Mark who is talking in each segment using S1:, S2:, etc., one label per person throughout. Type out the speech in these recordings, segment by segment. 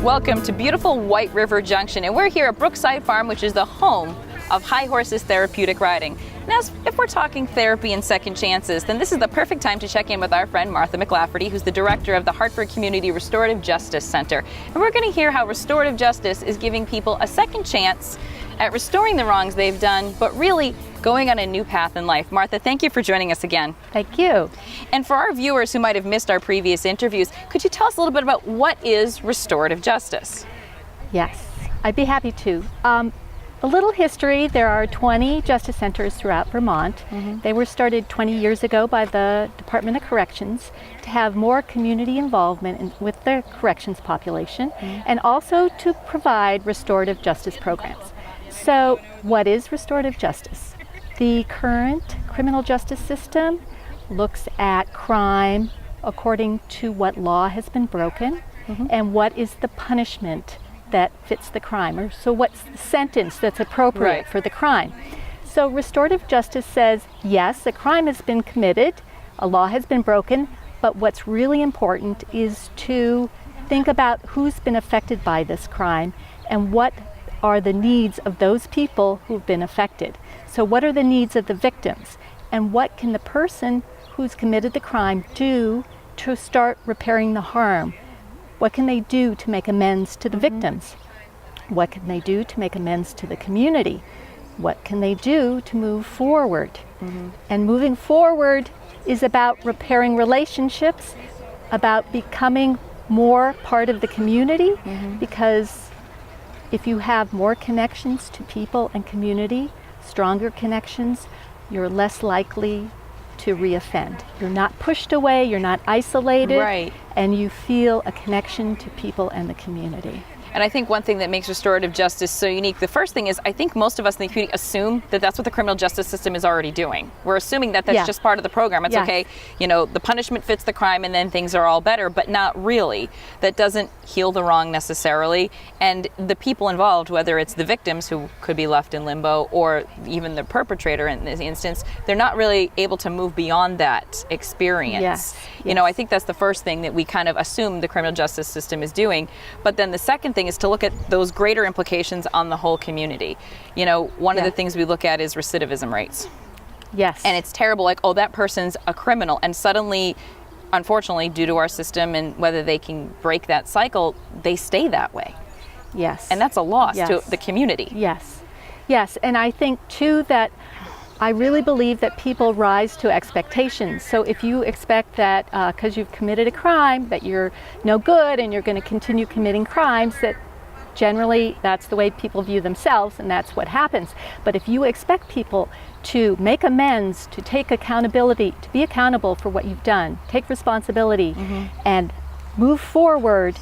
S1: Welcome to beautiful White River Junction, and we're here at Brookside Farm, which is the home of High Horses Therapeutic Riding. Now, if we're talking therapy and second chances, then this is the perfect time to check in with our friend Martha McLafferty, who's the director of the Hartford Community Restorative Justice Center. And we're going to hear how restorative justice is giving people a second chance at restoring the wrongs they've done, but really going on a new path in life. Martha, thank you for joining us again.
S2: Thank you.
S1: And for our viewers who might have missed our previous interviews, could you tell us a little bit about what is restorative justice?
S2: Yes, I'd be happy to. A little history, there are 20 justice centers throughout Vermont. They were started 20 years ago by the Department of Corrections to have more community involvement with the corrections population and also to provide restorative justice programs. So what is restorative justice? The current criminal justice system looks at crime according to what law has been broken and what is the punishment that fits the crime, or so what's the sentence that's appropriate for the crime. So restorative justice says, yes, a crime has been committed, a law has been broken, but what's really important is to think about who's been affected by this crime and what are the needs of those people who've been affected. So what are the needs of the victims, and what can the person who's committed the crime do to start repairing the harm? What can they do to make amends to the victims? What can they do to make amends to the community? What can they do to move forward? And moving forward is about repairing relationships, about becoming more part of the community, because if you have more connections to people and community, stronger connections, you're less likely to reoffend. You're not pushed away, you're not isolated, and you feel a connection to people and the community.
S1: And I think one thing that makes restorative justice so unique, the first thing is I think most of us in the community assume that that's what the criminal justice system is already doing. We're assuming that that's just part of the program. It's okay, you know, the punishment fits the crime and then things are all better, but not really. That doesn't heal the wrong necessarily. And the people involved, whether it's the victims who could be left in limbo or even the perpetrator in this instance, they're not really able to move beyond that experience. You know, I think that's the first thing that we kind of assume the criminal justice system is doing. But then the second thing is to look at those greater implications on the whole community. You know, one of the things we look at is recidivism rates. And it's terrible, like, oh, that person's a criminal, and suddenly, unfortunately, due to our system and whether they can break that cycle, they stay that way. And that's a loss to the community.
S2: And I think too that I really believe that people rise to expectations. So if you expect that because you've committed a crime that you're no good and you're going to continue committing crimes, that generally that's the way people view themselves and that's what happens. But if you expect people to make amends, to take accountability, to be accountable for what you've done, take responsibility and move forward,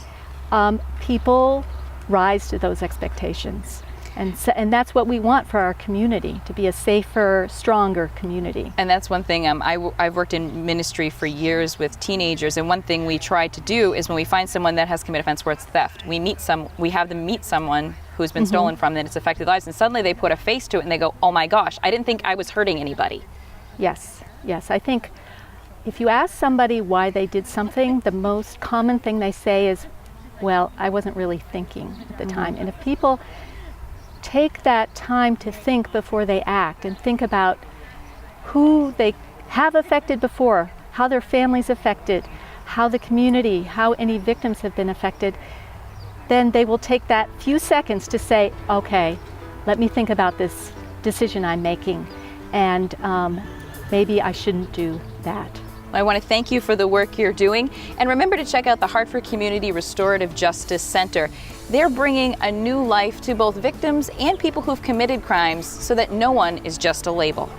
S2: people rise to those expectations. And that's what we want for our community, to be a safer, stronger community.
S1: And that's one thing, I've worked in ministry for years with teenagers, and one thing we try to do is when we find someone that has committed offense where it's theft, we have them meet someone who's been stolen from and it's affected lives, and suddenly they put a face to it and they go, oh my gosh, I didn't think I was hurting anybody.
S2: Yes, I think if you ask somebody why they did something, the most common thing they say is, well, I wasn't really thinking at the time. And if people take that time to think before they act and think about who they have affected before, how their family's affected, how the community, how any victims have been affected, then they will take that few seconds to say, okay, let me think about this decision I'm making, and maybe I shouldn't do that.
S1: I want to thank you for the work you're doing, and remember to check out the Hartford Community Restorative Justice Center. They're bringing a new life to both victims and people who've committed crimes so that no one is just a label.